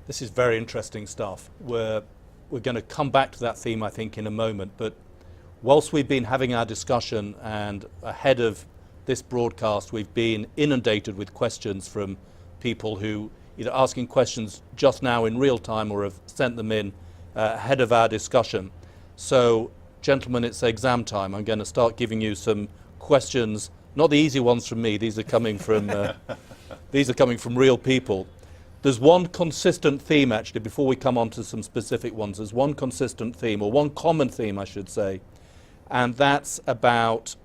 This is very interesting stuff. We're going to come back to that theme, I think, in a moment. But whilst we've been having our discussion and ahead of this broadcast, we've been inundated with questions from people who either asking questions just now in real time or have sent them in ahead of our discussion. So, gentlemen, it's exam time. I'm going to start giving you some questions, not the easy ones from me. These are coming from real people. There's one consistent theme, actually, before we come on to some specific ones. There's one consistent theme, or one common theme, I should say, and that's about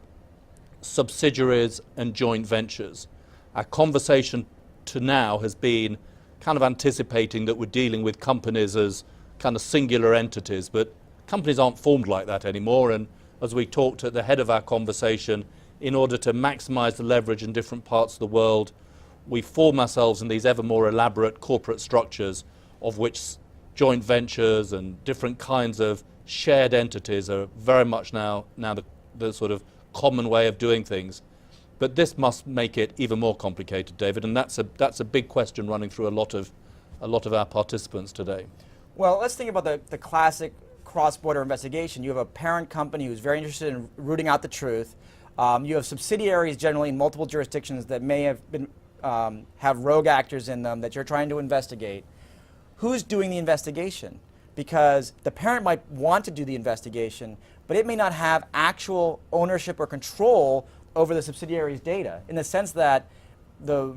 subsidiaries and joint ventures. Our conversation to now has been kind of anticipating that we're dealing with companies as kind of singular entities, but companies aren't formed like that anymore. And as we talked at the head of our conversation, in order to maximize the leverage in different parts of the world, we form ourselves in these ever more elaborate corporate structures, of which joint ventures and different kinds of shared entities are very much now the sort of common way of doing things. But this must make it even more complicated, David, and that's a big question running through a lot of our participants today. Well, let's think about the classic cross-border investigation. You have a parent company who's very interested in rooting out the truth. You have subsidiaries generally in multiple jurisdictions that may have been have rogue actors in them that you're trying to investigate. Who's doing the investigation? Because the parent might want to do the investigation, but it may not have actual ownership or control over the subsidiary's data, in the sense that the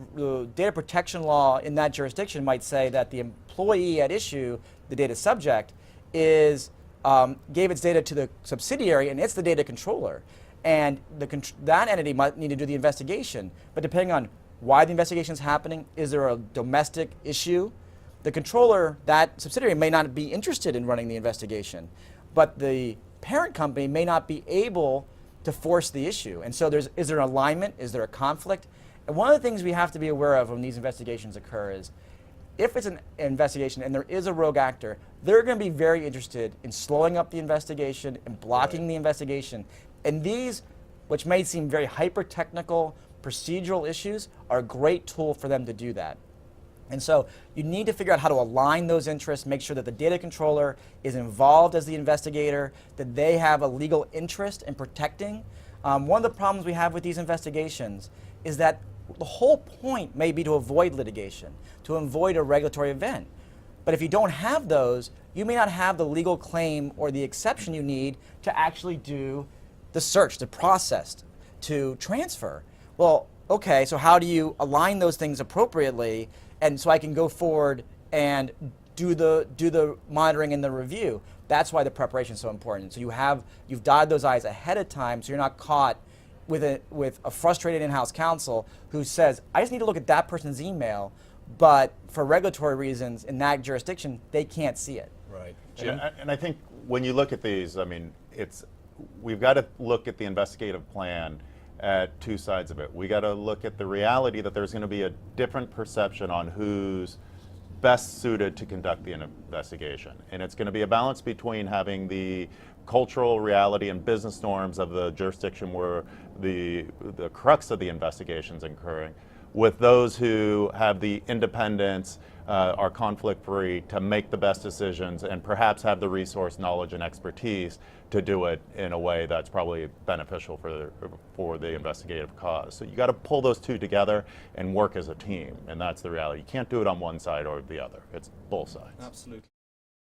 data protection law in that jurisdiction might say that the employee at issue, the data subject, gave its data to the subsidiary, and it's the data controller. And that entity might need to do the investigation, but depending on why the investigation is happening, is there a domestic issue? The controller, that subsidiary, may not be interested in running the investigation, but the parent company may not be able to force the issue. And so is there an alignment? Is there a conflict? And one of the things we have to be aware of when these investigations occur is, if it's an investigation and there is a rogue actor, they're going to be very interested in slowing up the investigation and blocking the investigation. And these, which may seem very hyper-technical, procedural issues, are a great tool for them to do that. And so you need to figure out how to align those interests, make sure that the data controller is involved as the investigator, that they have a legal interest in protecting. One of the problems we have with these investigations is that the whole point may be to avoid litigation, to avoid a regulatory event. But if you don't have those, you may not have the legal claim or the exception you need to actually do the search, the process, to transfer. Well, okay, so how do you align those things appropriately, and so I can go forward and do the monitoring and the review? That's why the preparation is so important. So you've dotted those I's ahead of time, so you're not caught with a frustrated in-house counsel who says, I just need to look at that person's email, but for regulatory reasons in that jurisdiction, they can't see it. Right. Jim? And I think when you look at these, I mean, we've got to look at the investigative plan at two sides of it. We got to look at the reality that there's going to be a different perception on who's best suited to conduct the investigation. And it's going to be a balance between having the cultural reality and business norms of the jurisdiction where the crux of the investigation is occurring, with those who have the independence, are conflict-free to make the best decisions, and perhaps have the resource, knowledge, and expertise to do it in a way that's probably beneficial for the investigative cause. So you got to pull those two together and work as a team, and that's the reality. You can't do it on one side or the other. It's both sides. Absolutely.